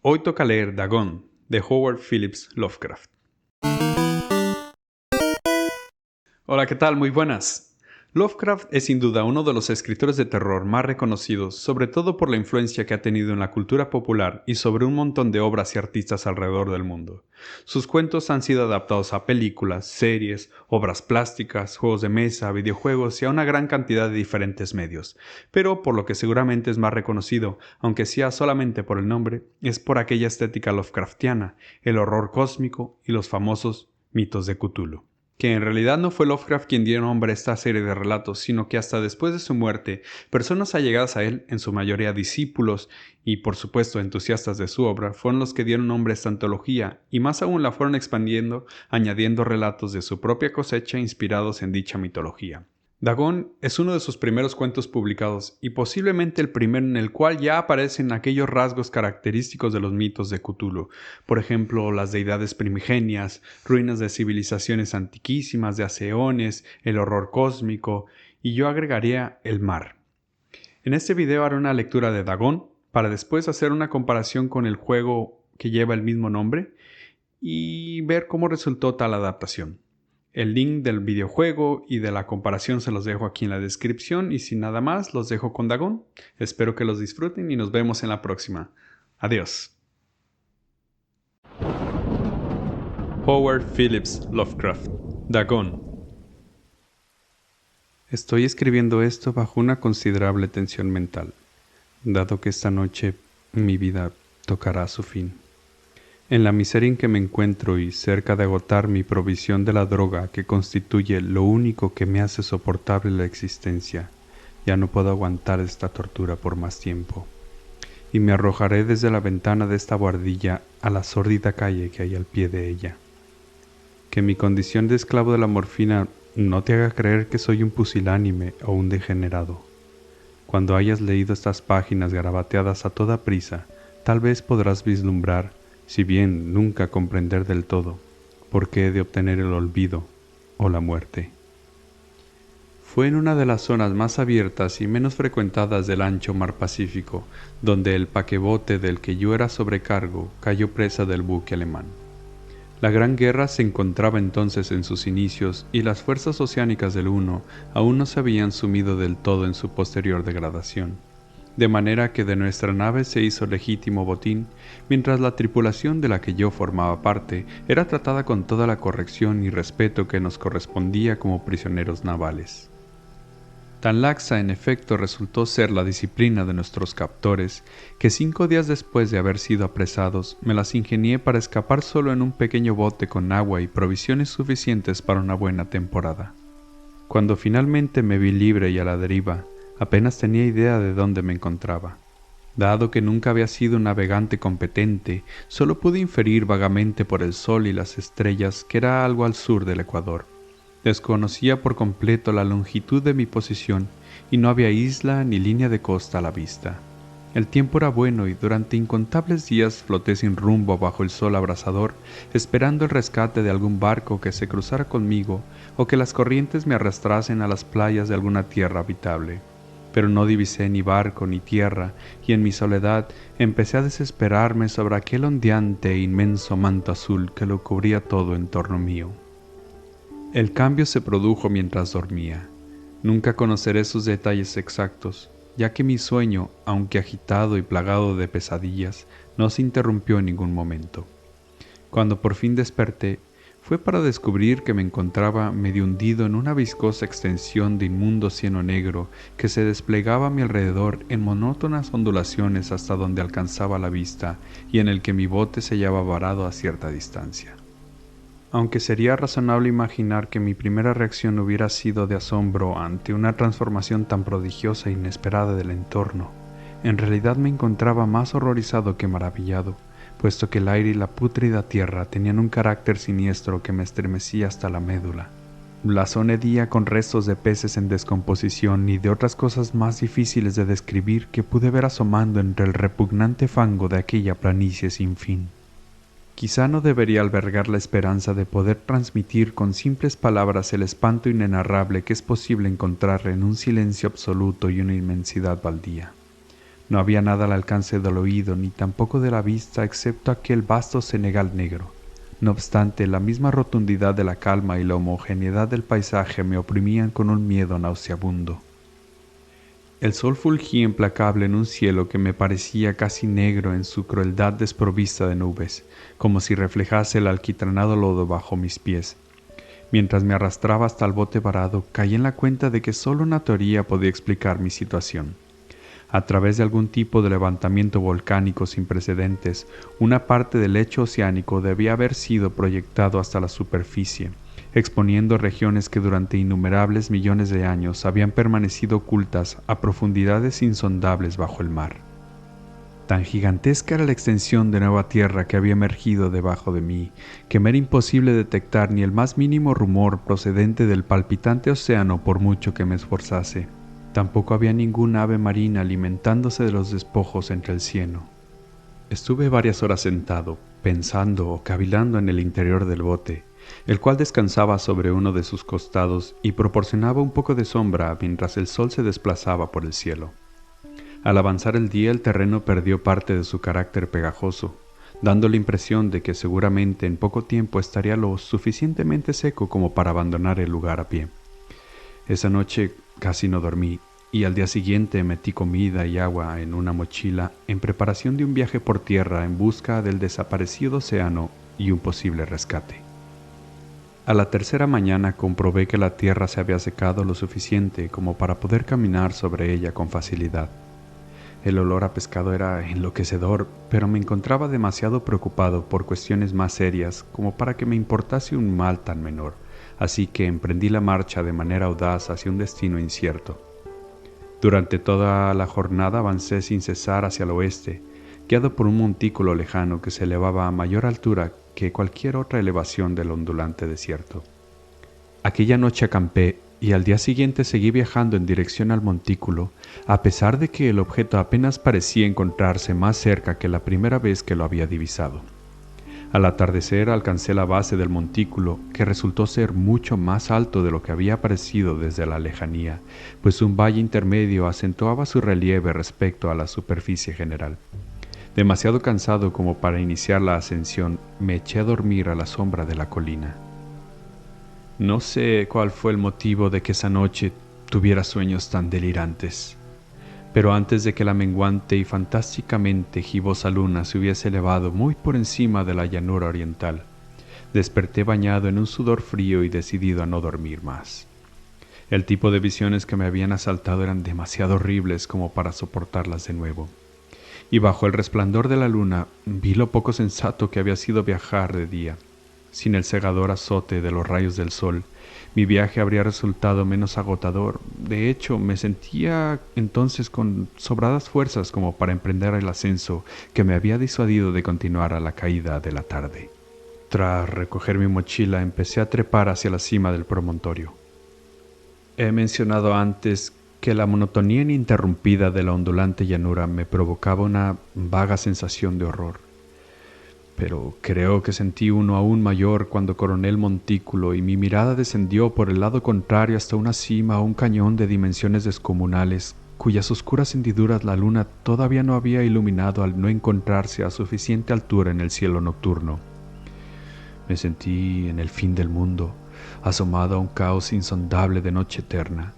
Hoy toca leer Dagon, de Howard Phillips Lovecraft. Hola, ¿qué tal? Muy buenas. Lovecraft es sin duda uno de los escritores de terror más reconocidos, sobre todo por la influencia que ha tenido en la cultura popular y sobre un montón de obras y artistas alrededor del mundo. Sus cuentos han sido adaptados a películas, series, obras plásticas, juegos de mesa, videojuegos y a una gran cantidad de diferentes medios. Pero por lo que seguramente es más reconocido, aunque sea solamente por el nombre, es por aquella estética Lovecraftiana, el horror cósmico y los famosos mitos de Cthulhu. Que en realidad no fue Lovecraft quien dio nombre a esta serie de relatos, sino que hasta después de su muerte, personas allegadas a él, en su mayoría discípulos y por supuesto entusiastas de su obra, fueron los que dieron nombre a esta antología, y más aún la fueron expandiendo, añadiendo relatos de su propia cosecha inspirados en dicha mitología. Dagon es uno de sus primeros cuentos publicados y posiblemente el primero en el cual ya aparecen aquellos rasgos característicos de los mitos de Cthulhu, por ejemplo, las deidades primigenias, ruinas de civilizaciones antiquísimas, de hace eones, el horror cósmico, y yo agregaría el mar. En este video haré una lectura de Dagon para después hacer una comparación con el juego que lleva el mismo nombre y ver cómo resultó tal adaptación. El link del videojuego y de la comparación se los dejo aquí en la descripción y sin nada más los dejo con Dagon. Espero que los disfruten y nos vemos en la próxima. Adiós. Howard Phillips Lovecraft, Dagon. Estoy escribiendo esto bajo una considerable tensión mental, dado que esta noche mi vida tocará su fin. En la miseria en que me encuentro y cerca de agotar mi provisión de la droga que constituye lo único que me hace soportable la existencia, ya no puedo aguantar esta tortura por más tiempo, y me arrojaré desde la ventana de esta buhardilla a la sórdida calle que hay al pie de ella. Que mi condición de esclavo de la morfina no te haga creer que soy un pusilánime o un degenerado. Cuando hayas leído estas páginas garabateadas a toda prisa, tal vez podrás vislumbrar, si bien nunca comprender del todo, por qué he de obtener el olvido o la muerte. Fue en una de las zonas más abiertas y menos frecuentadas del ancho mar Pacífico, donde el paquebote del que yo era sobrecargo cayó presa del buque alemán. La Gran Guerra se encontraba entonces en sus inicios y las fuerzas oceánicas del Uno aún no se habían sumido del todo en su posterior degradación. De manera que de nuestra nave se hizo legítimo botín, mientras la tripulación de la que yo formaba parte era tratada con toda la corrección y respeto que nos correspondía como prisioneros navales. Tan laxa en efecto resultó ser la disciplina de nuestros captores, que 5 días después de haber sido apresados, me las ingenié para escapar solo en un pequeño bote con agua y provisiones suficientes para una buena temporada. Cuando finalmente me vi libre y a la deriva, apenas tenía idea de dónde me encontraba. Dado que nunca había sido un navegante competente, solo pude inferir vagamente por el sol y las estrellas que era algo al sur del Ecuador. Desconocía por completo la longitud de mi posición y no había isla ni línea de costa a la vista. El tiempo era bueno y durante incontables días floté sin rumbo bajo el sol abrasador, esperando el rescate de algún barco que se cruzara conmigo o que las corrientes me arrastrasen a las playas de alguna tierra habitable. Pero no divisé ni barco ni tierra, y en mi soledad empecé a desesperarme sobre aquel ondeante e inmenso manto azul que lo cubría todo en torno mío. El cambio se produjo mientras dormía. Nunca conoceré sus detalles exactos, ya que mi sueño, aunque agitado y plagado de pesadillas, no se interrumpió en ningún momento. Cuando por fin desperté, fue para descubrir que me encontraba medio hundido en una viscosa extensión de inmundo cieno negro que se desplegaba a mi alrededor en monótonas ondulaciones hasta donde alcanzaba la vista y en el que mi bote se hallaba varado a cierta distancia. Aunque sería razonable imaginar que mi primera reacción hubiera sido de asombro ante una transformación tan prodigiosa e inesperada del entorno, en realidad me encontraba más horrorizado que maravillado, puesto que el aire y la pútrida tierra tenían un carácter siniestro que me estremecía hasta la médula. La zona hedía con restos de peces en descomposición y de otras cosas más difíciles de describir que pude ver asomando entre el repugnante fango de aquella planicie sin fin. Quizá no debería albergar la esperanza de poder transmitir con simples palabras el espanto inenarrable que es posible encontrar en un silencio absoluto y una inmensidad baldía. No había nada al alcance del oído ni tampoco de la vista excepto aquel vasto senegal negro. No obstante, la misma rotundidad de la calma y la homogeneidad del paisaje me oprimían con un miedo nauseabundo. El sol fulgía implacable en un cielo que me parecía casi negro en su crueldad desprovista de nubes, como si reflejase el alquitranado lodo bajo mis pies. Mientras me arrastraba hasta el bote varado, caí en la cuenta de que solo una teoría podía explicar mi situación. A través de algún tipo de levantamiento volcánico sin precedentes, una parte del lecho oceánico debía haber sido proyectado hasta la superficie, exponiendo regiones que durante innumerables millones de años habían permanecido ocultas a profundidades insondables bajo el mar. Tan gigantesca era la extensión de nueva tierra que había emergido debajo de mí, que me era imposible detectar ni el más mínimo rumor procedente del palpitante océano por mucho que me esforzase. Tampoco había ningún ave marina alimentándose de los despojos entre el cieno. Estuve varias horas sentado, pensando o cavilando en el interior del bote, el cual descansaba sobre uno de sus costados y proporcionaba un poco de sombra mientras el sol se desplazaba por el cielo. Al avanzar el día, el terreno perdió parte de su carácter pegajoso, dando la impresión de que seguramente en poco tiempo estaría lo suficientemente seco como para abandonar el lugar a pie. Esa noche casi no dormí y al día siguiente metí comida y agua en una mochila en preparación de un viaje por tierra en busca del desaparecido océano y un posible rescate. A la tercera mañana comprobé que la tierra se había secado lo suficiente como para poder caminar sobre ella con facilidad. El olor a pescado era enloquecedor, pero me encontraba demasiado preocupado por cuestiones más serias como para que me importase un mal tan menor, así que emprendí la marcha de manera audaz hacia un destino incierto. Durante toda la jornada avancé sin cesar hacia el oeste, guiado por un montículo lejano que se elevaba a mayor altura que cualquier otra elevación del ondulante desierto. Aquella noche acampé y al día siguiente seguí viajando en dirección al montículo, a pesar de que el objeto apenas parecía encontrarse más cerca que la primera vez que lo había divisado. Al atardecer alcancé la base del montículo, que resultó ser mucho más alto de lo que había parecido desde la lejanía, pues un valle intermedio acentuaba su relieve respecto a la superficie general. Demasiado cansado como para iniciar la ascensión, me eché a dormir a la sombra de la colina. No sé cuál fue el motivo de que esa noche tuviera sueños tan delirantes, pero antes de que la menguante y fantásticamente gibosa luna se hubiese elevado muy por encima de la llanura oriental, desperté bañado en un sudor frío y decidido a no dormir más. El tipo de visiones que me habían asaltado eran demasiado horribles como para soportarlas de nuevo, y bajo el resplandor de la luna vi lo poco sensato que había sido viajar de día. Sin el cegador azote de los rayos del sol, mi viaje habría resultado menos agotador. De hecho, me sentía entonces con sobradas fuerzas como para emprender el ascenso que me había disuadido de continuar a la caída de la tarde. Tras recoger mi mochila, empecé a trepar hacia la cima del promontorio. He mencionado antes que la monotonía ininterrumpida de la ondulante llanura me provocaba una vaga sensación de horror. Pero creo que sentí uno aún mayor cuando coroné el montículo y mi mirada descendió por el lado contrario hasta una cima o un cañón de dimensiones descomunales, cuyas oscuras hendiduras la luna todavía no había iluminado al no encontrarse a suficiente altura en el cielo nocturno. Me sentí en el fin del mundo, asomado a un caos insondable de noche eterna.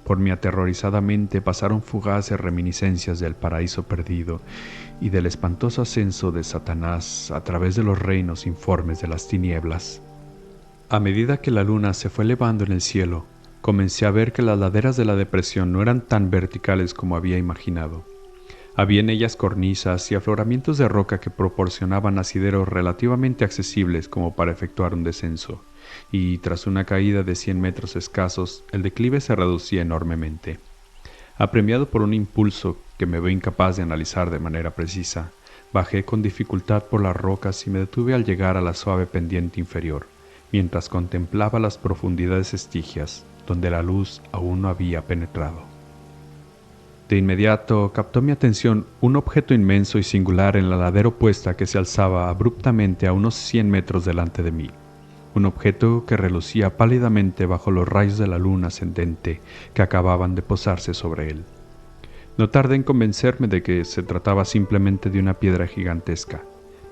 Por mi aterrorizada mente pasaron fugaces reminiscencias del paraíso perdido y del espantoso ascenso de Satanás a través de los reinos informes de las tinieblas. A medida que la luna se fue elevando en el cielo, comencé a ver que las laderas de la depresión no eran tan verticales como había imaginado. Había en ellas cornisas y afloramientos de roca que proporcionaban asideros relativamente accesibles como para efectuar un descenso, y tras una caída de 100 metros escasos, el declive se reducía enormemente. Apremiado por un impulso que me veo incapaz de analizar de manera precisa, bajé con dificultad por las rocas y me detuve al llegar a la suave pendiente inferior, mientras contemplaba las profundidades estigias, donde la luz aún no había penetrado. De inmediato captó mi atención un objeto inmenso y singular en la ladera opuesta que se alzaba abruptamente a unos 100 metros delante de mí. Un objeto que relucía pálidamente bajo los rayos de la luna ascendente que acababan de posarse sobre él. No tardé en convencerme de que se trataba simplemente de una piedra gigantesca,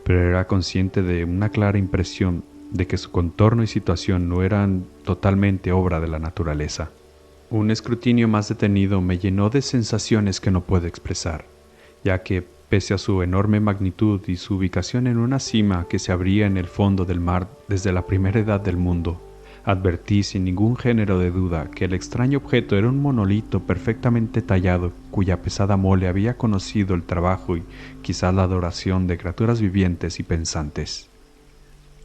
pero era consciente de una clara impresión de que su contorno y situación no eran totalmente obra de la naturaleza. Un escrutinio más detenido me llenó de sensaciones que no puedo expresar, ya que, pese a su enorme magnitud y su ubicación en una cima que se abría en el fondo del mar desde la primera edad del mundo, advertí sin ningún género de duda que el extraño objeto era un monolito perfectamente tallado cuya pesada mole había conocido el trabajo y quizás la adoración de criaturas vivientes y pensantes.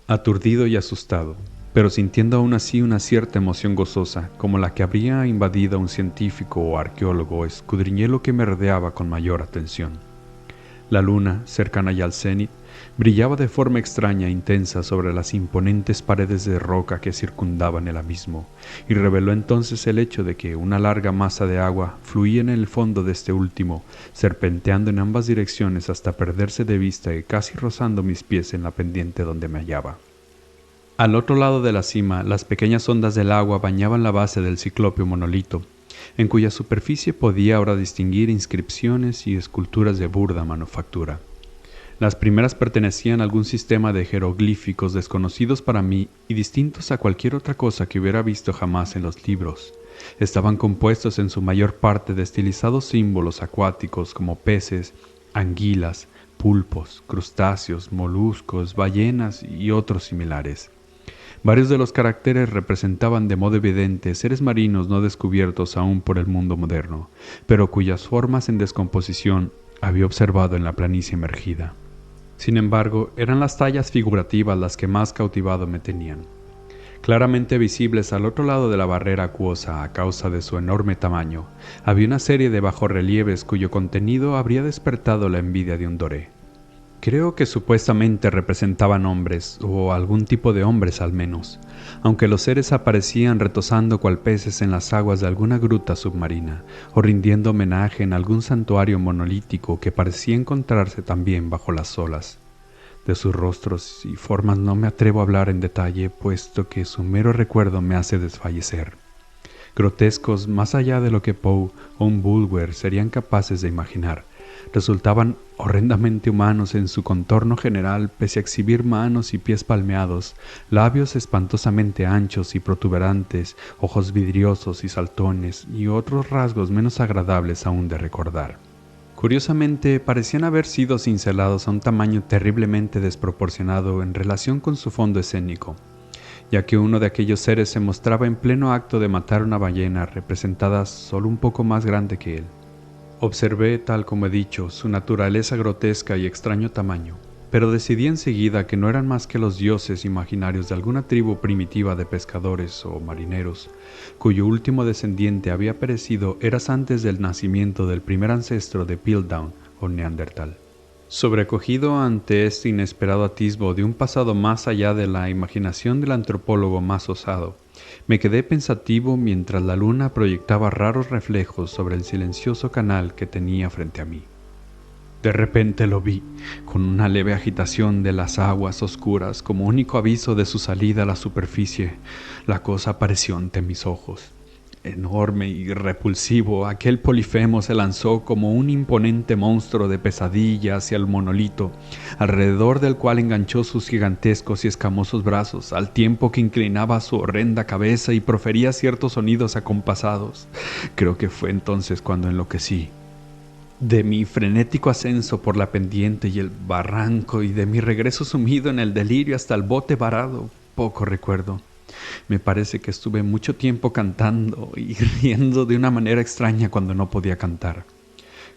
Aturdido y asustado, pero sintiendo aún así una cierta emoción gozosa, como la que habría invadido a un científico o arqueólogo, escudriñé lo que me rodeaba con mayor atención. La luna, cercana ya al cenit, brillaba de forma extraña e intensa sobre las imponentes paredes de roca que circundaban el abismo, y reveló entonces el hecho de que una larga masa de agua fluía en el fondo de este último, serpenteando en ambas direcciones hasta perderse de vista y casi rozando mis pies en la pendiente donde me hallaba. Al otro lado de la cima, las pequeñas ondas del agua bañaban la base del ciclópeo monolito, en cuya superficie podía ahora distinguir inscripciones y esculturas de burda manufactura. Las primeras pertenecían a algún sistema de jeroglíficos desconocidos para mí y distintos a cualquier otra cosa que hubiera visto jamás en los libros. Estaban compuestos en su mayor parte de estilizados símbolos acuáticos como peces, anguilas, pulpos, crustáceos, moluscos, ballenas y otros similares. Varios de los caracteres representaban de modo evidente seres marinos no descubiertos aún por el mundo moderno, pero cuyas formas en descomposición había observado en la planicie emergida. Sin embargo, eran las tallas figurativas las que más cautivado me tenían. Claramente visibles al otro lado de la barrera acuosa a causa de su enorme tamaño, había una serie de bajorrelieves cuyo contenido habría despertado la envidia de un doré. Creo que supuestamente representaban hombres, o algún tipo de hombres al menos, aunque los seres aparecían retozando cual peces en las aguas de alguna gruta submarina, o rindiendo homenaje en algún santuario monolítico que parecía encontrarse también bajo las olas. De sus rostros y formas no me atrevo a hablar en detalle, puesto que su mero recuerdo me hace desfallecer. Grotescos más allá de lo que Poe o un Bulwer serían capaces de imaginar, resultaban horrendamente humanos en su contorno general, pese a exhibir manos y pies palmeados, labios espantosamente anchos y protuberantes, ojos vidriosos y saltones, y otros rasgos menos agradables aún de recordar. Curiosamente, parecían haber sido cincelados a un tamaño terriblemente desproporcionado en relación con su fondo escénico, ya que uno de aquellos seres se mostraba en pleno acto de matar una ballena representada solo un poco más grande que él. Observé, tal como he dicho, su naturaleza grotesca y extraño tamaño, pero decidí enseguida que no eran más que los dioses imaginarios de alguna tribu primitiva de pescadores o marineros, cuyo último descendiente había perecido eras antes del nacimiento del primer ancestro de Piltdown o Neandertal. Sobrecogido ante este inesperado atisbo de un pasado más allá de la imaginación del antropólogo más osado, me quedé pensativo mientras la luna proyectaba raros reflejos sobre el silencioso canal que tenía frente a mí. De repente lo vi, con una leve agitación de las aguas oscuras como único aviso de su salida a la superficie. La cosa apareció ante mis ojos. Enorme y repulsivo, aquel Polifemo se lanzó como un imponente monstruo de pesadilla hacia el monolito, alrededor del cual enganchó sus gigantescos y escamosos brazos, al tiempo que inclinaba su horrenda cabeza y profería ciertos sonidos acompasados. Creo que fue entonces cuando enloquecí. De mi frenético ascenso por la pendiente y el barranco y de mi regreso sumido en el delirio hasta el bote varado, poco recuerdo. Me parece que estuve mucho tiempo cantando y riendo de una manera extraña cuando no podía cantar.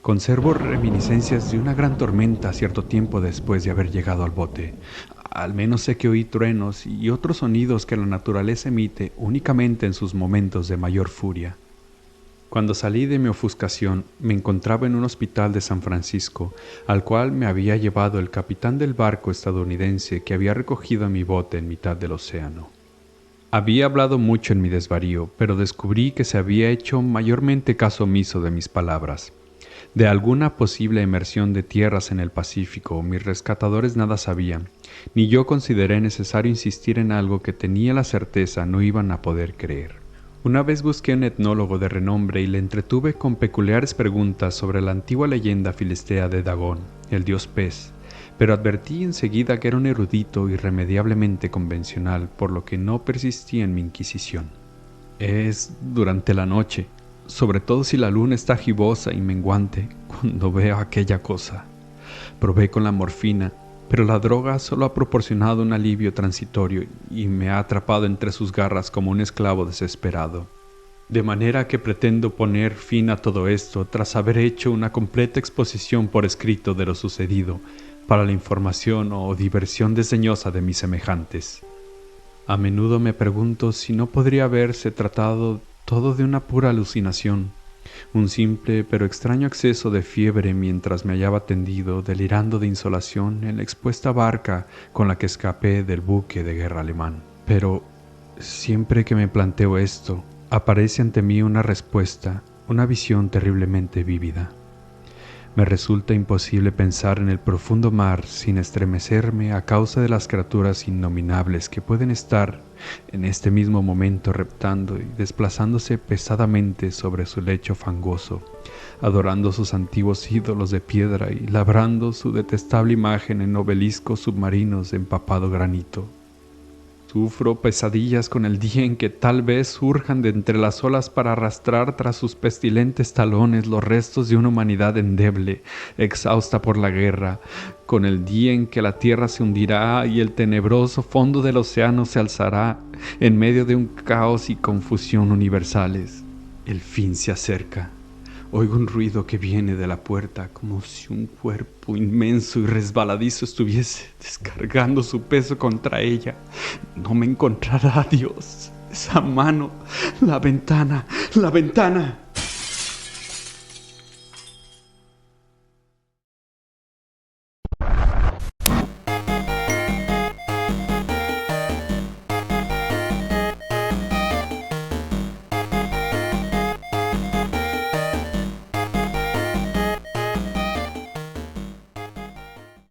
Conservo reminiscencias de una gran tormenta cierto tiempo después de haber llegado al bote. Al menos sé que oí truenos y otros sonidos que la naturaleza emite únicamente en sus momentos de mayor furia. Cuando salí de mi ofuscación, me encontraba en un hospital de San Francisco, al cual me había llevado el capitán del barco estadounidense que había recogido a mi bote en mitad del océano. Había hablado mucho en mi desvarío, pero descubrí que se había hecho mayormente caso omiso de mis palabras. De alguna posible emersión de tierras en el Pacífico, mis rescatadores nada sabían, ni yo consideré necesario insistir en algo que tenía la certeza no iban a poder creer. Una vez busqué a un etnólogo de renombre y le entretuve con peculiares preguntas sobre la antigua leyenda filistea de Dagón, el dios pez, pero advertí enseguida que era un erudito irremediablemente convencional, por lo que no persistí en mi inquisición. Es durante la noche, sobre todo si la luna está gibosa y menguante, cuando veo aquella cosa. Probé con la morfina, pero la droga solo ha proporcionado un alivio transitorio y me ha atrapado entre sus garras como un esclavo desesperado. De manera que pretendo poner fin a todo esto tras haber hecho una completa exposición por escrito de lo sucedido, para la información o diversión desdeñosa de mis semejantes. A menudo me pregunto si no podría haberse tratado todo de una pura alucinación, un simple pero extraño acceso de fiebre mientras me hallaba tendido, delirando de insolación en la expuesta barca con la que escapé del buque de guerra alemán. Pero siempre que me planteo esto, aparece ante mí una respuesta, una visión terriblemente vívida. Me resulta imposible pensar en el profundo mar sin estremecerme a causa de las criaturas innominables que pueden estar en este mismo momento reptando y desplazándose pesadamente sobre su lecho fangoso, adorando sus antiguos ídolos de piedra y labrando su detestable imagen en obeliscos submarinos de empapado granito. Sufro pesadillas con el día en que tal vez surjan de entre las olas para arrastrar tras sus pestilentes talones los restos de una humanidad endeble, exhausta por la guerra, con el día en que la tierra se hundirá y el tenebroso fondo del océano se alzará en medio de un caos y confusión universales. El fin se acerca. Oigo un ruido que viene de la puerta, como si un cuerpo inmenso y resbaladizo estuviese descargando su peso contra ella. No me encontrará Dios. Esa mano. La ventana. La ventana.